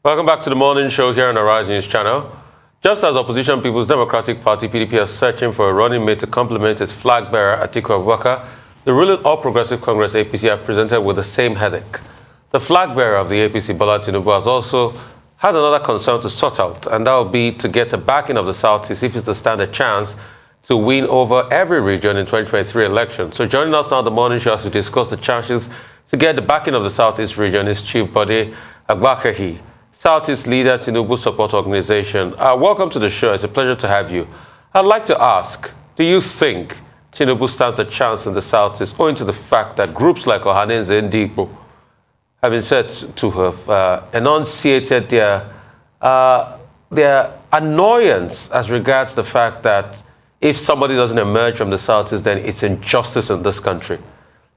Welcome back to the morning show here on the Rise News channel. Just as opposition People's Democratic Party (PDP) is searching for a running mate to complement its flag bearer Atiku Abubarkar, the ruling All Progressive Congress (APC) are presented with the same headache. The flag bearer of the APC, Bola Tinubu, has also had another concern to sort out, and that will be to get a backing of the Southeast if it's to stand a chance to win over every region in 2023 election. So joining us now on the morning show as we discuss the chances to get the backing of the Southeast region is Chief George Agbakahi, Southeast leader, Tinubu Support Organization. Welcome to the show. It's a pleasure to have you. I'd like to ask, do you think Tinubu stands a chance in the Southeast owing to the fact that groups like Ohanense and Ndipo have been said to have enunciated their annoyance as regards the fact that if somebody doesn't emerge from the Southeast, then it's injustice in this country?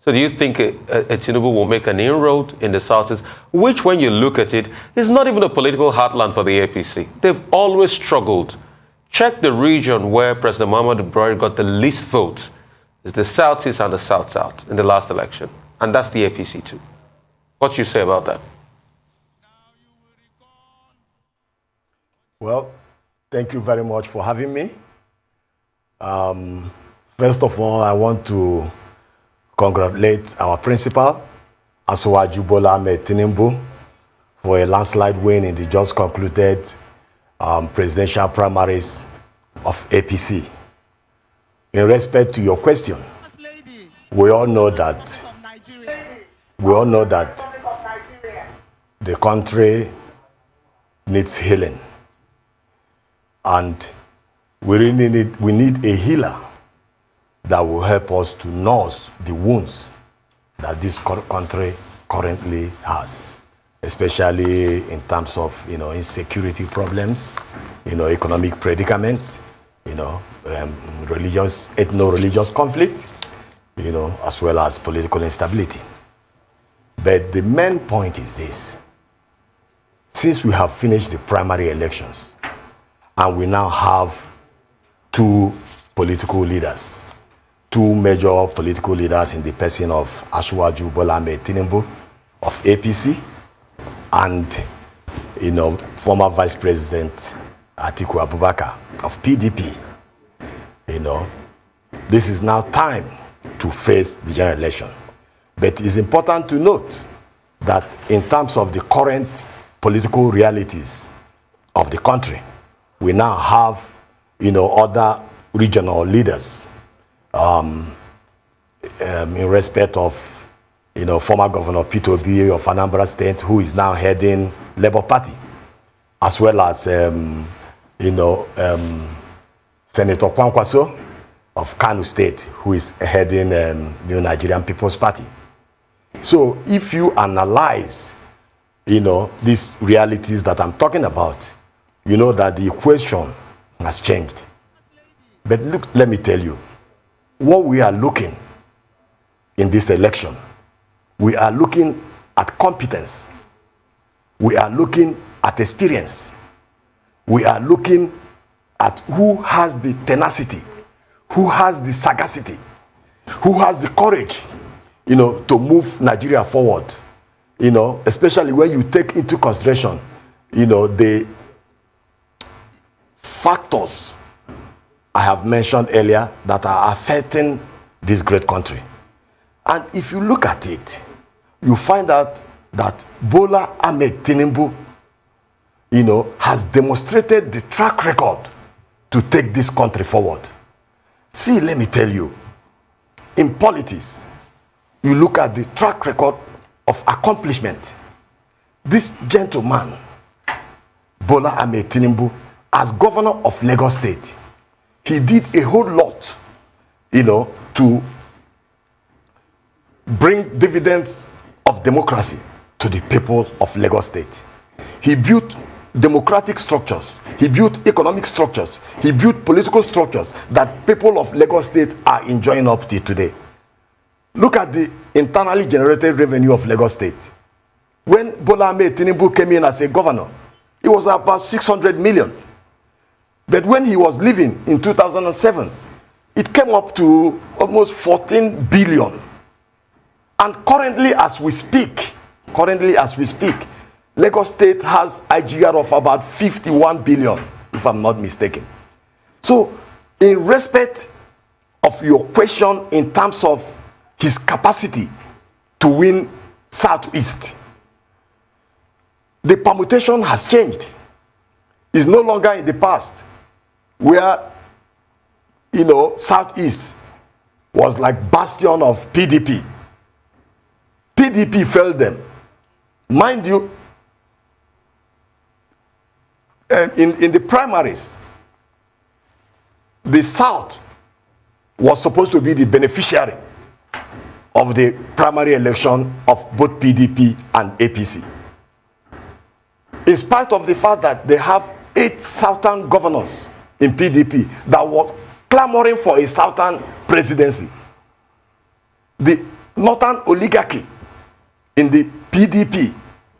So do you think a Tinubu will make an inroad in the Southeast, which when you look at it, is not even a political heartland for the APC? They've always struggled. Check the region where President Muhammadu Buhari got the least votes. It's the Southeast and the South-South in the last election. And that's the APC too. What do you say about that? Well, thank you very much for having me. First of all, I want to congratulate our principal, Atiku Bola Tinubu, for a landslide win in the just concluded presidential primaries of APC. In respect to your question, we all know that the country needs healing, and we need a healer that will help us to nurse the wounds that this country currently has, especially in terms of insecurity problems, economic predicament, ethno-religious conflict, as well as political instability. But the main point is this: since we have finished the primary elections and we now have two major political leaders in the person of Atiku Bola Tinubu of APC and former Vice President Atiku Abubarkar of PDP. This is now time to face the general election. But it's important to note that in terms of the current political realities of the country, we now have other regional leaders in respect of former Governor Peter Obi of Anambra State, who is now heading Labour Party, as well as Senator Kwankwaso of Kano State, who is heading New Nigerian People's Party. So if you analyze these realities that I'm talking about, you know that the equation has changed. But look, let me tell you, what we are looking in this election, we are looking at competence, we are looking at experience, we are looking at who has the tenacity, who has the sagacity, who has the courage, to move Nigeria forward, especially when you take into consideration, the factors I have mentioned earlier that are affecting this great country. And if you look at it, you find out that Bola Tinubu, has demonstrated the track record to take this country forward. See, let me tell you, in politics, you look at the track record of accomplishment. This gentleman, Bola Tinubu, as governor of Lagos State, he did a whole lot, to bring dividends of democracy to the people of Lagos State. He built democratic structures, he built economic structures, he built political structures that people of Lagos State are enjoying up to today. Look at the internally generated revenue of Lagos State. When Bola Tinubu came in as a governor, it was about 600 million. But when he was leaving in 2007, it came up to almost 14 billion. And currently as we speak, Lagos State has IGR of about 51 billion, if I'm not mistaken. So, in respect of your question in terms of his capacity to win Southeast, the permutation has changed. It's no longer in the past where, you know, Southeast was like bastion of PDP. PDP failed them. Mind you, in the primaries, the South was supposed to be the beneficiary of the primary election of both PDP and APC. In spite of the fact that they have 8 Southern governors in PDP that were clamoring for a Southern presidency, the Northern oligarchy in the PDP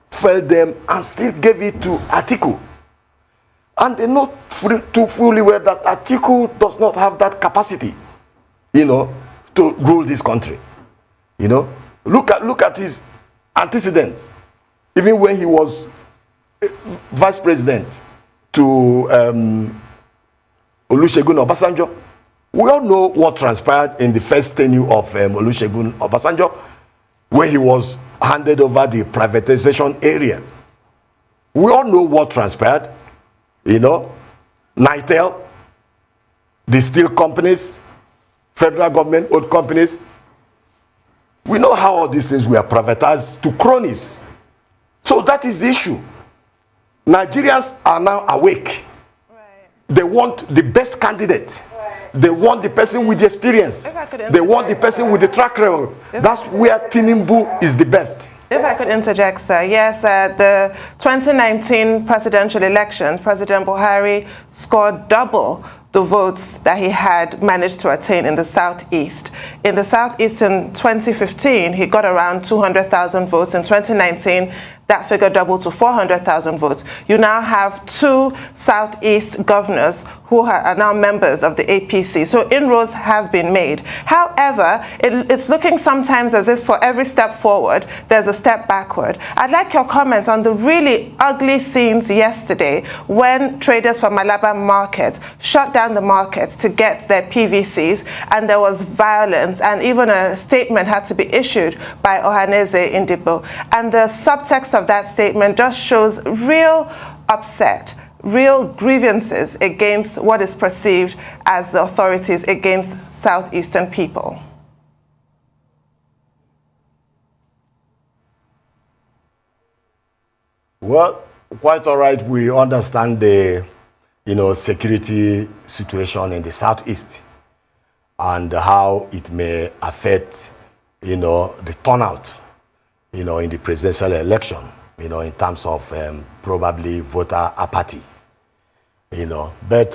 failed them and still gave it to Atiku. And they know too fully well that Atiku does not have that capacity, you know, to rule this country. You know, look at his antecedents. Even when he was vice president to Olusegun Obasanjo, we all know what transpired in the first tenure of Olusegun Obasanjo, where he was handed over the privatization area. We all know what transpired. You know, Nitel, the steel companies, federal government owned companies. We know how all these things were privatized to cronies. So that is the issue. Nigerians are now awake. Right. They want the best candidate. Right. They want the person with the experience. They want the person with the track record. That's where Tinubu is the best. If I could interject, sir. Yes, the 2019 presidential election, President Buhari scored double the votes that he had managed to attain in the Southeast. In the Southeast in 2015, he got around 200,000 votes. In 2019, that figure doubled to 400,000 votes. You now have 2 Southeast governors who are now members of the APC. So inroads have been made. However, it's looking sometimes as if for every step forward, there's a step backward. I'd like your comments on the really ugly scenes yesterday when traders from Malaba market shut down the markets to get their PVCs, and there was violence, and even a statement had to be issued by Ohaneze Indibo. And the subtext of that statement just shows real upset, real grievances against what is perceived as the authorities against Southeastern people. Well, quite all right. We understand the, you know, security situation in the Southeast and how it may affect, you know, the turnout, you know, in the presidential election, you know, in terms of probably voter apathy, you know. But,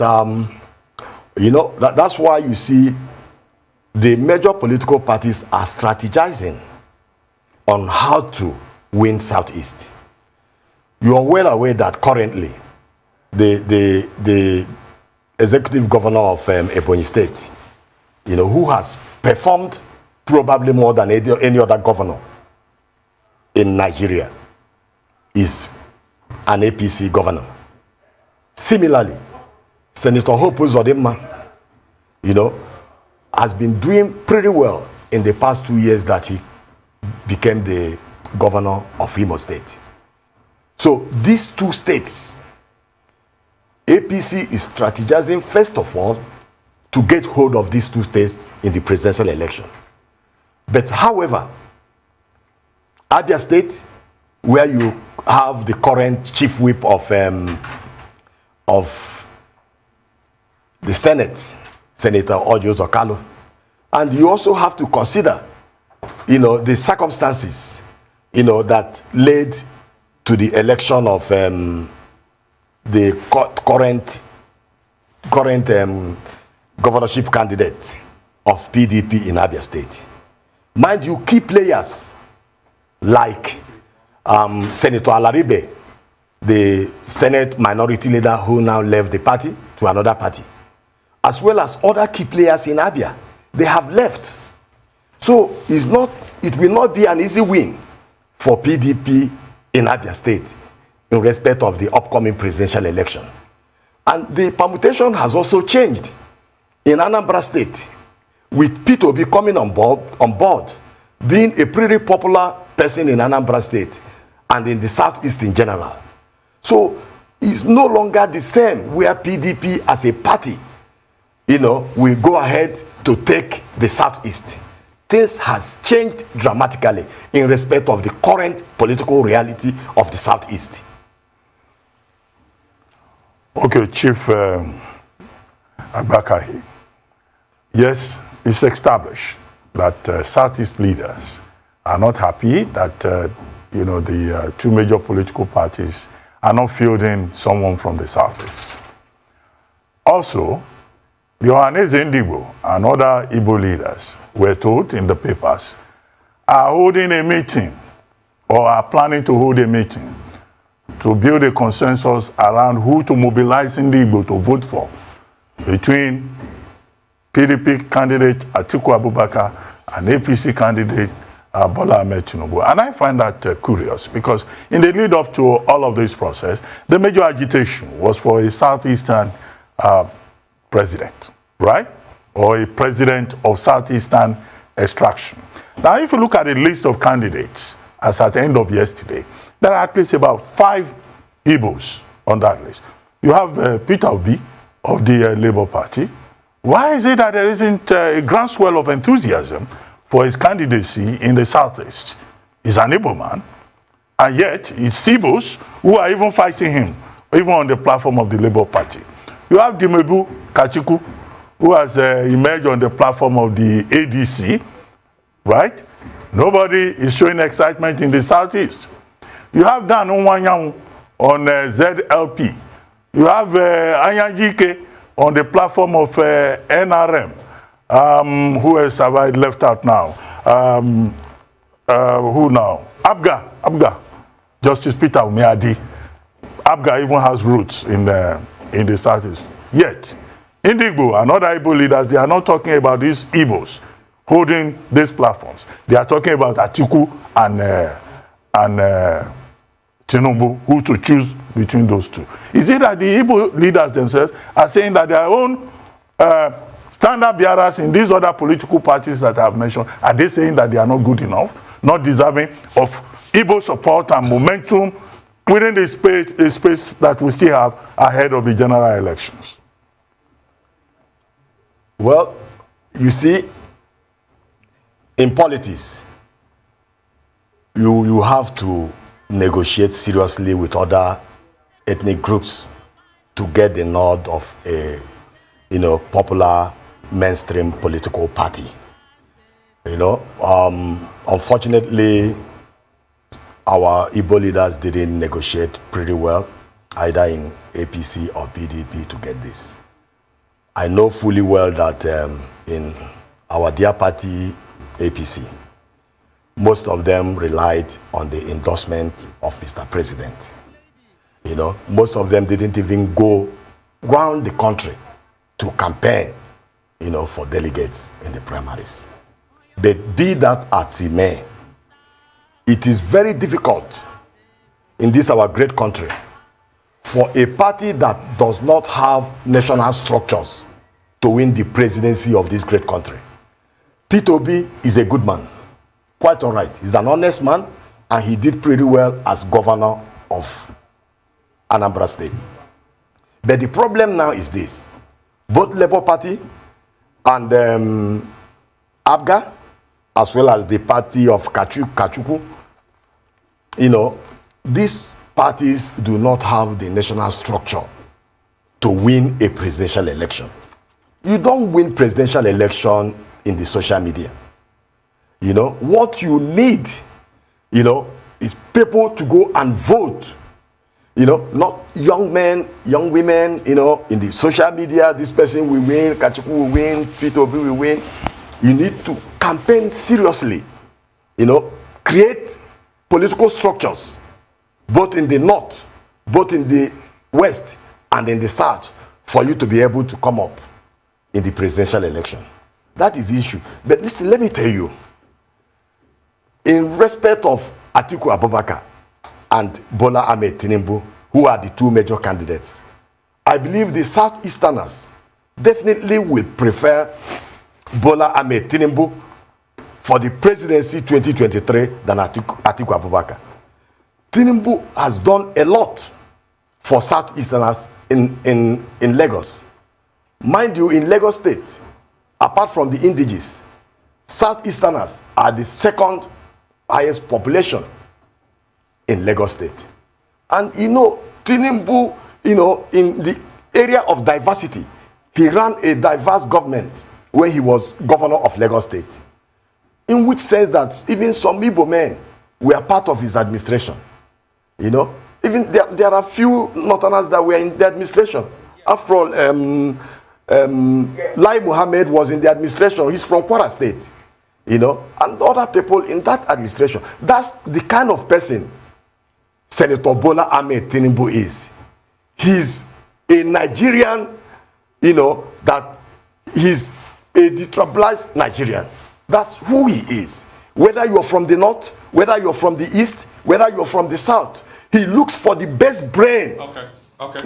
you know, that's why you see the major political parties are strategizing on how to win Southeast. You are well aware that currently the executive governor of Ebonyi State, you know, who has performed probably more than any other governor in Nigeria, is an APC governor. Similarly, Senator Hope Uzodimma, you know, has been doing pretty well in the past 2 years that he became the governor of Imo State. So these 2 states, APC is strategizing first of all to get hold of these 2 states in the presidential election. But however, Abia State, where you have the current chief whip of the Senate, Senator Ojo Zokalo, and you also have to consider, you know, the circumstances, you know, that led to the election of the current governorship candidate of PDP in Abia State. Mind you, key players like Senator Alaribe, the Senate minority leader who now left the party to another party, as well as other key players in Abia, they have left. So it will not be an easy win for PDP in Abia State in respect of the upcoming presidential election. And the permutation has also changed in Anambra State, with P2B coming on board, being a pretty popular person in Anambra State and in the Southeast in general. So it's no longer the same where PDP as a party, will go ahead to take the Southeast. Things has changed dramatically in respect of the current political reality of the Southeast. Okay, Chief Agbakahi. Yes, it's established that Southeast leaders are not happy that the two major political parties are not fielding someone from the Southeast. Also, the Ohaneze Ndigbo and other Igbo leaders were told in the papers are holding a meeting or are planning to hold a meeting to build a consensus around who to mobilize in Ndigbo to vote for between PDP candidate Atiku Abubakar and APC candidate Bola Tinubu. And I find that curious because in the lead up to all of this process, the major agitation was for a Southeastern president, right? Or a president of Southeastern extraction. Now, if you look at the list of candidates as at the end of yesterday, there are at least about 5 Igbos on that list. You have Peter Obi of the Labour Party. Why is it that there isn't a groundswell of enthusiasm for his candidacy in the Southeast? He's an Igbo man, and yet it's Igbos who are even fighting him, even on the platform of the Labour Party. You have Dimebu Kachiku, who has emerged on the platform of the ADC, right? Nobody is showing excitement in the Southeast. You have Dan Nwanyanwu on ZLP. You have Anyanjike on the platform of NRM, who has survived, left out now. Who now? Abga. Justice Peter Umeadi. Abga even has roots in the Southeast. Yet, Ndigbo and other Igbo leaders, they are not talking about these Igbos holding these platforms. They are talking about Atiku and Tinubu, who to choose between those two. Is it that the Igbo leaders themselves are saying that their own standard bearers in these other political parties that I have mentioned, are they saying that they are not good enough, not deserving of Igbo support and momentum within the space that we still have ahead of the general elections? Well, you see, in politics, you have to negotiate seriously with other ethnic groups to get the nod of a popular mainstream political party. Unfortunately, our Igbo leaders didn't negotiate pretty well, either in APC or PDP, to get this. I know fully well that in our dear party, APC, most of them relied on the endorsement of Mr. President. Most of them didn't even go around the country to campaign, for delegates in the primaries. But be that as it may, it is very difficult in this our great country for a party that does not have national structures to win the presidency of this great country. P2B is a good man, quite all right. He's an honest man, and he did pretty well as governor of Anambra State. But the problem now is this: both Labour Party and ABGA, as well as the party of Kachuku, these parties do not have the national structure to win a presidential election. You don't win presidential election in the social media. What you need, is people to go and vote. Not young men, young women, in the social media, this person will win, Kachuku will win, P2B will win. You need to campaign seriously, create political structures, both in the north, both in the west, and in the south, for you to be able to come up in the presidential election. That is the issue. But listen, let me tell you, in respect of Atiku Abubakar, and Bola Tinubu, who are the two major candidates. I believe the Southeasterners definitely will prefer Bola Tinubu for the presidency 2023 than Atiku Abubakar. Tinubu has done a lot for Southeasterners in Lagos. Mind you, in Lagos State, apart from the indigenous, Southeasterners are the second highest population in Lagos State. And Tinubu, in the area of diversity, he ran a diverse government when he was governor of Lagos State. In which sense that even some Igbo men were part of his administration. Even there are few Northerners that were in the administration. After all, Lai Mohammed was in the administration. He's from Kwara State. And other people in that administration. That's the kind of person Senator Bola Tinubu is. He's a Nigerian, that he's a detribalized Nigerian. That's who he is. Whether you're from the north, whether you're from the east, whether you're from the south, he looks for the best brain. Okay.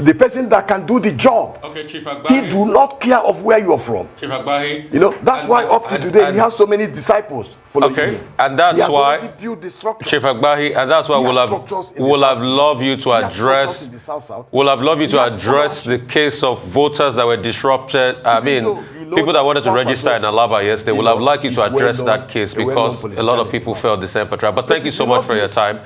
The person that can do the job. Okay, Chief Agbakahi. He do not care of where you're from. Chief Agbakahi. That's why up to today he has so many disciples following him. And that's he has why already built the structure. Chief Agbakahi, and that's why we'll have loved you to address. We'll have loved you to address the case of voters that were disrupted. People that wanted to register in Alaba yesterday. We'll have liked you to address that case because a lot of people felt the same for trial. But thank you so much for your time.